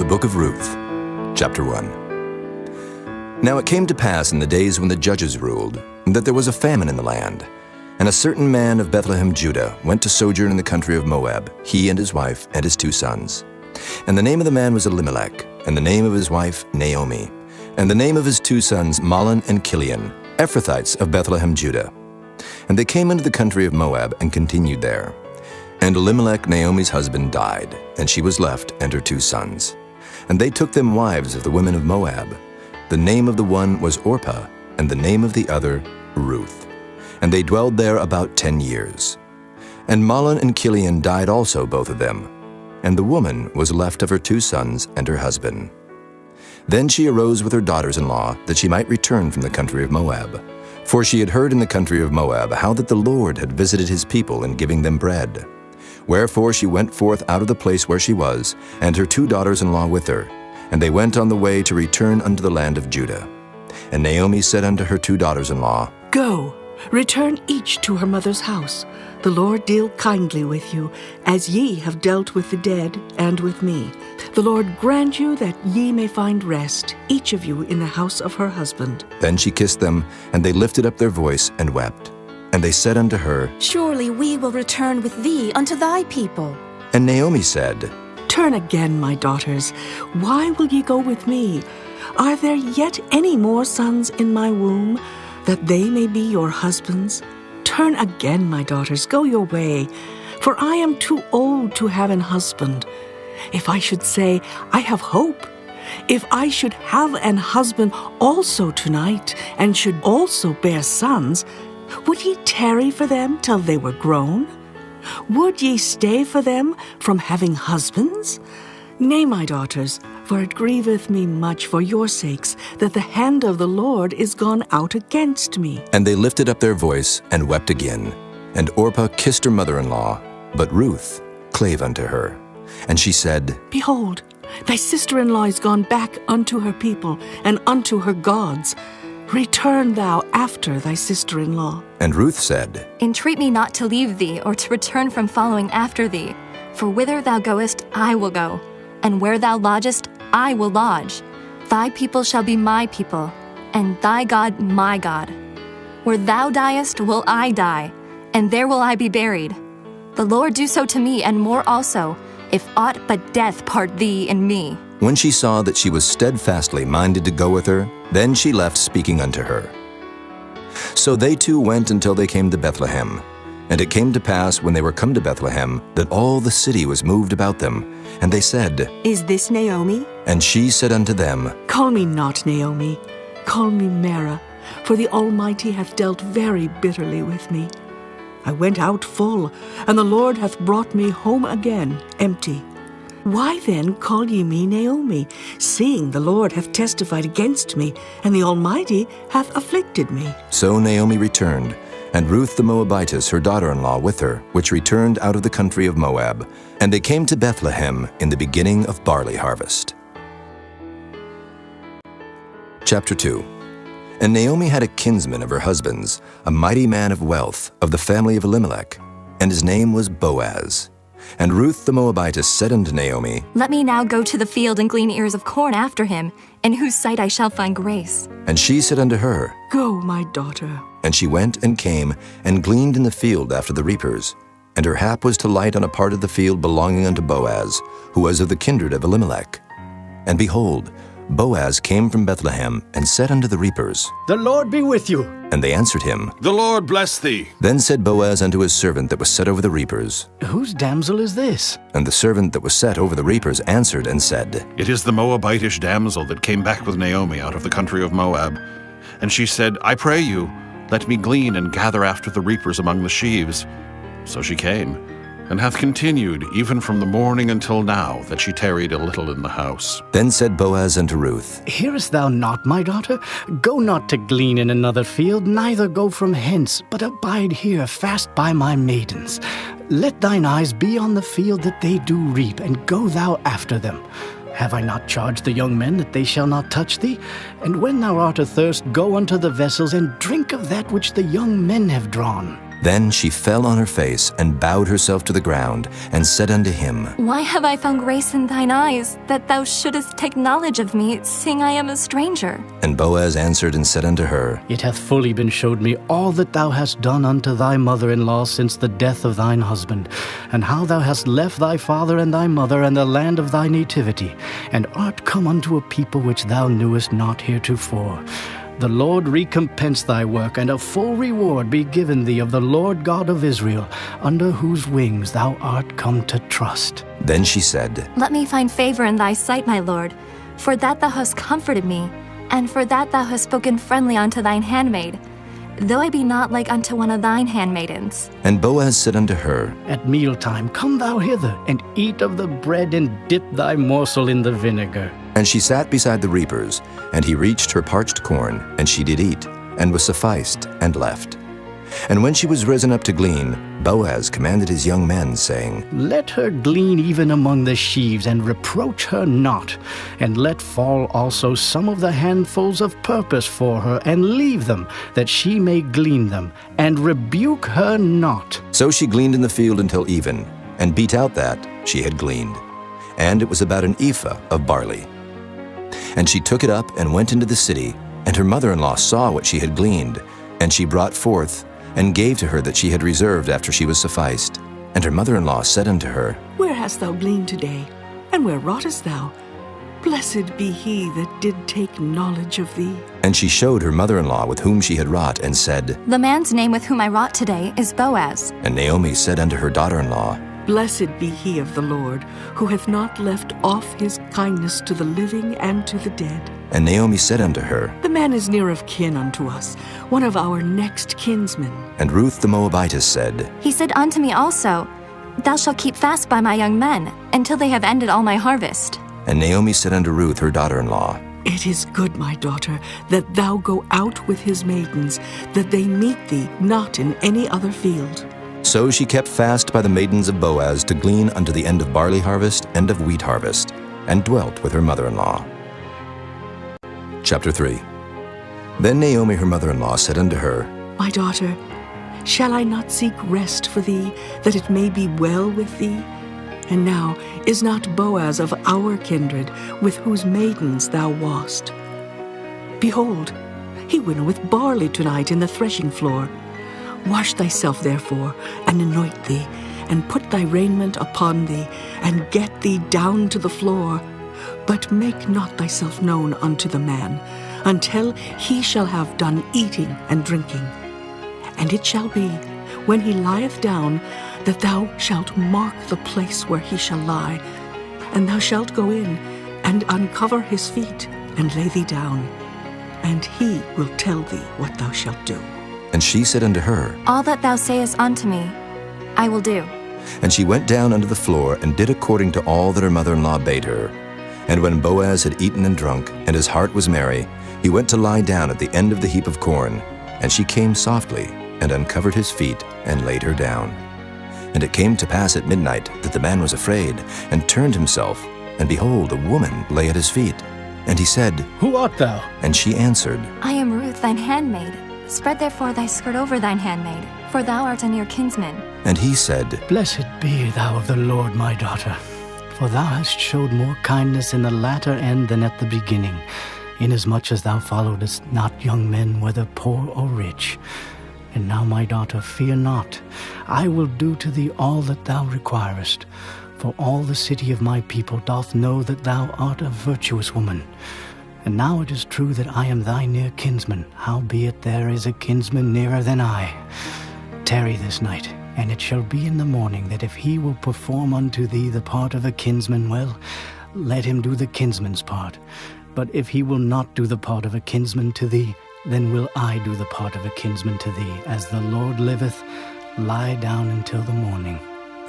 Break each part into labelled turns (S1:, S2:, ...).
S1: the book of Ruth, chapter 1. Now it came to pass in the days when the judges ruled, that there was a famine in the land. And a certain man of Bethlehem, Judah, went to sojourn in the country of Moab, he and his wife and his 2 sons. And the name of the man was Elimelech, and the name of his wife Naomi, and the name of his 2 sons Mahlon and Chilion, Ephrathites of Bethlehem, Judah. And they came into the country of Moab and continued there. And Elimelech, Naomi's husband, died, and she was left and her 2 sons. And they took them wives of the women of Moab. The name of the one was Orpah, and the name of the other Ruth. And they dwelled there about 10 years. And Mahlon and Chilion died also, both of them. And the woman was left of her 2 sons and her husband. Then she arose with her daughters-in-law, that she might return from the country of Moab. For she had heard in the country of Moab how that the Lord had visited his people in giving them bread. Wherefore she went forth out of the place where she was, and her 2 daughters-in-law with her. And they went on the way to return unto the land of Judah. And Naomi said unto her 2 daughters-in-law,
S2: Go, return each to her mother's house. The Lord deal kindly with you, as ye have dealt with the dead and with me. The Lord grant you that ye may find rest, each of you in the house of her husband.
S1: Then she kissed them, and they lifted up their voice and wept. And they said unto her,
S3: Surely we will return with thee unto thy people.
S1: And Naomi said,
S2: Turn again, my daughters. Why will ye go with me? Are there yet any more sons in my womb, that they may be your husbands? Turn again, my daughters, go your way, for I am too old to have an husband. If I should say, I have hope, if I should have an husband also tonight, and should also bear sons, would ye tarry for them till they were grown? Would ye stay for them from having husbands? Nay, my daughters, for it grieveth me much for your sakes, that the hand of the Lord is gone out against me.
S1: And they lifted up their voice and wept again. And Orpah kissed her mother-in-law, but Ruth clave unto her. And she said,
S2: Behold, thy sister-in-law is gone back unto her people, and unto her gods. Return thou after thy sister-in-law.
S1: And Ruth said,
S3: Entreat me not to leave thee, or to return from following after thee. For whither thou goest, I will go, and where thou lodgest, I will lodge. Thy people shall be my people, and thy God my God. Where thou diest will I die, and there will I be buried. The Lord do so to me, and more also, if aught but death part thee and me.
S1: When she saw that she was steadfastly minded to go with her, then she left speaking unto her. So they 2 went until they came to Bethlehem. And it came to pass, when they were come to Bethlehem, that all the city was moved about them. And they said,
S2: Is this Naomi?
S1: And she said unto them,
S2: Call me not Naomi, call me Mara, for the Almighty hath dealt very bitterly with me. I went out full, and the Lord hath brought me home again empty. Why then call ye me Naomi, seeing the Lord hath testified against me, and the Almighty hath afflicted me?
S1: So Naomi returned, and Ruth the Moabitess, her daughter-in-law, with her, which returned out of the country of Moab. And they came to Bethlehem in the beginning of barley harvest. Chapter 2. And Naomi had a kinsman of her husband's, a mighty man of wealth, of the family of Elimelech, and his name was Boaz. And Ruth the Moabitess said unto Naomi,
S3: Let me now go to the field and glean ears of corn after him, in whose sight I shall find grace.
S1: And she said unto her,
S2: Go, my daughter.
S1: And she went and came, and gleaned in the field after the reapers. And her hap was to light on a part of the field belonging unto Boaz, who was of the kindred of Elimelech. And behold, Boaz came from Bethlehem, and said unto the reapers,
S4: The Lord be with you.
S1: And they answered him,
S5: The Lord bless thee.
S1: Then said Boaz unto his servant that was set over the reapers.
S4: Whose damsel is this?
S1: And the servant that was set over the reapers answered and said,
S5: It is the Moabitish damsel that came back with Naomi out of the country of Moab. And she said, I pray you, let me glean and gather after the reapers among the sheaves. So she came, and hath continued even from the morning until now, that she tarried a little in the house.
S1: Then said Boaz unto Ruth,
S4: Hearest thou not, my daughter? Go not to glean in another field, neither go from hence, but abide here fast by my maidens. Let thine eyes be on the field that they do reap, and go thou after them. Have I not charged the young men that they shall not touch thee? And when thou art athirst, go unto the vessels, and drink of that which the young men have drawn.
S1: Then she fell on her face and bowed herself to the ground, and said unto him,
S3: Why have I found grace in thine eyes, that thou shouldest take knowledge of me, seeing I am a stranger?
S1: And Boaz answered and said unto her,
S4: It hath fully been showed me all that thou hast done unto thy mother-in-law since the death of thine husband, and how thou hast left thy father and thy mother and the land of thy nativity, and art come unto a people which thou knewest not heretofore. The Lord recompense thy work, and a full reward be given thee of the Lord God of Israel, under whose wings thou art come to trust.
S1: Then she said,
S3: Let me find favor in thy sight, my lord, for that thou hast comforted me, and for that thou hast spoken friendly unto thine handmaid, though I be not like unto one of thine handmaidens.
S1: And Boaz said unto her,
S4: At mealtime come thou hither, and eat of the bread, and dip thy morsel in the vinegar.
S1: And she sat beside the reapers, and he reached her parched corn, and she did eat, and was sufficed, and left. And when she was risen up to glean, Boaz commanded his young men, saying,
S4: Let her glean even among the sheaves, and reproach her not. And let fall also some of the handfuls of purpose for her, and leave them, that she may glean them, and rebuke her not.
S1: So she gleaned in the field until even, and beat out that she had gleaned. And it was about an ephah of barley. And she took it up and went into the city, and her mother-in-law saw what she had gleaned, and she brought forth, and gave to her that she had reserved after she was sufficed. And her mother-in-law said unto her,
S2: Where hast thou gleaned today? And where wroughtest thou? Blessed be he that did take knowledge of thee.
S1: And she showed her mother-in-law with whom she had wrought, and said,
S3: The man's name with whom I wrought today is Boaz.
S1: And Naomi said unto her daughter-in-law,
S2: Blessed be he of the Lord, who hath not left off his kindness to the living and to the dead.
S1: And Naomi said unto her,
S2: The man is near of kin unto us, one of our next kinsmen.
S1: And Ruth the Moabitess said,
S3: He said unto me also, Thou shalt keep fast by my young men, until they have ended all my harvest.
S1: And Naomi said unto Ruth her daughter-in-law,
S2: It is good, my daughter, that thou go out with his maidens, that they meet thee not in any other field.
S1: So she kept fast by the maidens of Boaz to glean unto the end of barley harvest and of wheat harvest, and dwelt with her mother-in-law. Chapter 3. Then Naomi her mother-in-law said unto her,
S2: My daughter, shall I not seek rest for thee, that it may be well with thee? And now is not Boaz of our kindred, with whose maidens thou wast? Behold, he winnoweth barley tonight in the threshing floor. Wash thyself therefore, and anoint thee, and put thy raiment upon thee, and get thee down to the floor. But make not thyself known unto the man, until he shall have done eating and drinking. And it shall be, when he lieth down, that thou shalt mark the place where he shall lie, and thou shalt go in, and uncover his feet, and lay thee down, and he will tell thee what thou shalt do.
S1: And she said unto her,
S3: All that thou sayest unto me, I will do.
S1: And she went down unto the floor, and did according to all that her mother-in-law bade her. And when Boaz had eaten and drunk, and his heart was merry, he went to lie down at the end of the heap of corn. And she came softly, and uncovered his feet, and laid her down. And it came to pass at midnight, that the man was afraid, and turned himself, and behold, a woman lay at his feet. And he said,
S4: Who art thou?
S1: And she answered,
S3: I am Ruth thine handmaid. Spread therefore thy skirt over thine handmaid, for thou art a near kinsman.
S1: And he said,
S4: Blessed be thou of the Lord, my daughter, for thou hast showed more kindness in the latter end than at the beginning, inasmuch as thou followedst not young men, whether poor or rich. And now, my daughter, fear not. I will do to thee all that thou requirest. For all the city of my people doth know that thou art a virtuous woman. And now it is true that I am thy near kinsman, howbeit there is a kinsman nearer than I. Tarry this night, and it shall be in the morning that if he will perform unto thee the part of a kinsman, well, let him do the kinsman's part. But if he will not do the part of a kinsman to thee, then will I do the part of a kinsman to thee. As the Lord liveth, lie down until the morning.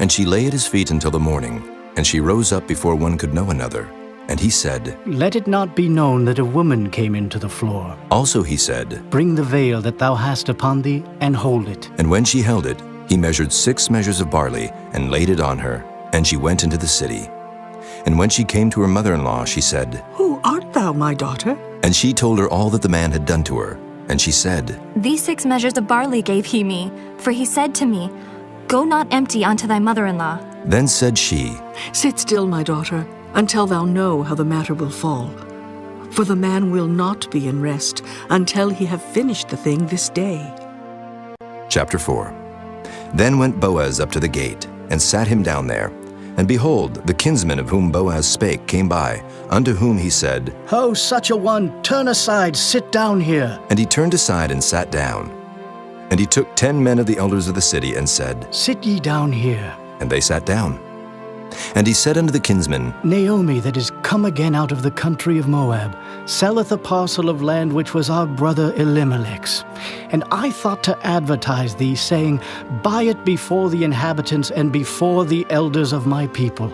S1: And she lay at his feet until the morning, and she rose up before one could know another. And he said,
S4: Let it not be known that a woman came into the floor.
S1: Also he said,
S4: Bring the veil that thou hast upon thee, and hold it.
S1: And when she held it, he measured 6 measures of barley, and laid it on her, and she went into the city. And when she came to her mother-in-law, she said,
S2: Who art thou, my daughter?
S1: And she told her all that the man had done to her. And she said,
S3: These 6 measures of barley gave he me, for he said to me, Go not empty unto thy mother-in-law.
S1: Then said she,
S2: Sit still, my daughter, until thou know how the matter will fall. For the man will not be in rest until he have finished the thing this day.
S1: Chapter 4. Then went Boaz up to the gate, and sat him down there. And behold, the kinsman of whom Boaz spake came by, unto whom he said,
S4: Ho, such a one, turn aside, sit down here.
S1: And he turned aside and sat down. And he took 10 men of the elders of the city, and said,
S4: Sit ye down here.
S1: And they sat down. And he said unto the kinsman,
S4: Naomi, that is come again out of the country of Moab, selleth a parcel of land which was our brother Elimelech's. And I thought to advertise thee, saying, Buy it before the inhabitants and before the elders of my people.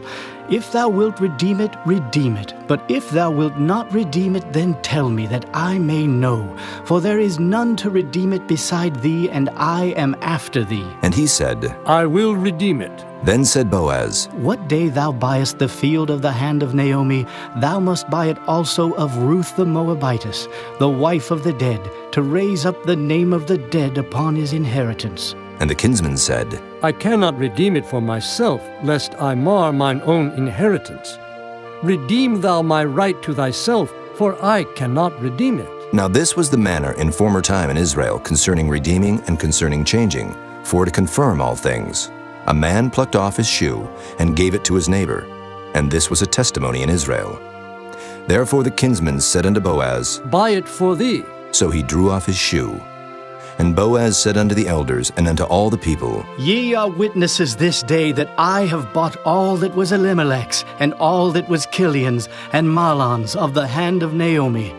S4: If thou wilt redeem it, redeem it. But if thou wilt not redeem it, then tell me, that I may know. For there is none to redeem it beside thee, and I am after thee.
S1: And he said,
S6: I will redeem it.
S1: Then said Boaz,
S4: What day thou buyest the field of the hand of Naomi, thou must buy it also of Ruth the Moabitess, the wife of the dead, to raise up the name of the dead upon his inheritance.
S1: And the kinsman said,
S6: I cannot redeem it for myself, lest I mar mine own inheritance. Redeem thou my right to thyself, for I cannot redeem it.
S1: Now this was the manner in former time in Israel concerning redeeming and concerning changing, for to confirm all things. A man plucked off his shoe and gave it to his neighbor, and this was a testimony in Israel. Therefore the kinsman said unto Boaz,
S6: Buy it for thee.
S1: So he drew off his shoe. And Boaz said unto the elders and unto all the people,
S4: Ye are witnesses this day that I have bought all that was Elimelech's, and all that was Kilion's and Mahlon's of the hand of Naomi.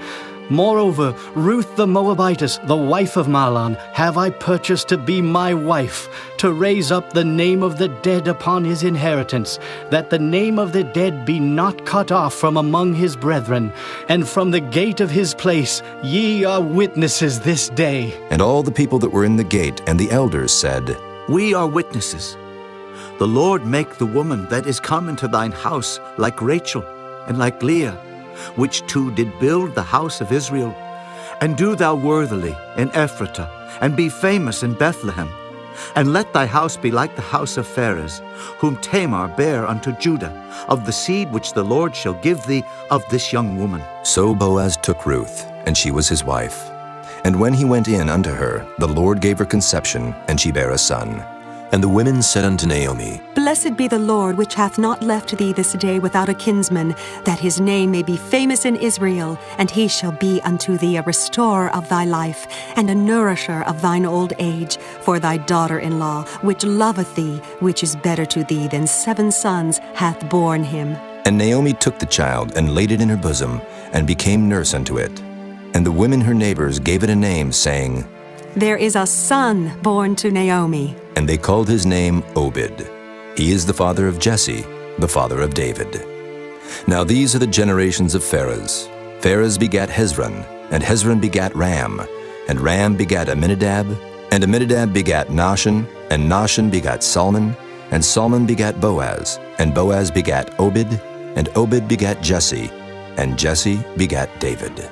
S4: Moreover, Ruth the Moabitess, the wife of Mahlon, have I purchased to be my wife, to raise up the name of the dead upon his inheritance, that the name of the dead be not cut off from among his brethren. And from the gate of his place ye are witnesses this day.
S1: And all the people that were in the gate and the elders said,
S7: We are witnesses. The Lord make the woman that is come into thine house like Rachel and like Leah, which two did build the house of Israel. And do thou worthily in Ephratah, and be famous in Bethlehem. And let thy house be like the house of Pharez, whom Tamar bare unto Judah, of the seed which the Lord shall give thee of this young woman.
S1: So Boaz took Ruth, and she was his wife. And when he went in unto her, the Lord gave her conception, and she bare a son. And the women said unto Naomi,
S8: Blessed be the Lord, which hath not left thee this day without a kinsman, that his name may be famous in Israel, and he shall be unto thee a restorer of thy life, and a nourisher of thine old age, for thy daughter-in-law, which loveth thee, which is better to thee than 7 sons, hath borne him.
S1: And Naomi took the child, and laid it in her bosom, and became nurse unto it. And the women her neighbors gave it a name, saying,
S8: There is a son born to Naomi.
S1: And they called his name Obed. He is the father of Jesse, the father of David. Now these are the generations of Pharez. Pharez begat Hezron, and Hezron begat Ram, and Ram begat Amminadab, and Amminadab begat Nahshon, and Nahshon begat Salmon, and Salmon begat Boaz, and Boaz begat Obed, and Obed begat Jesse, and Jesse begat David.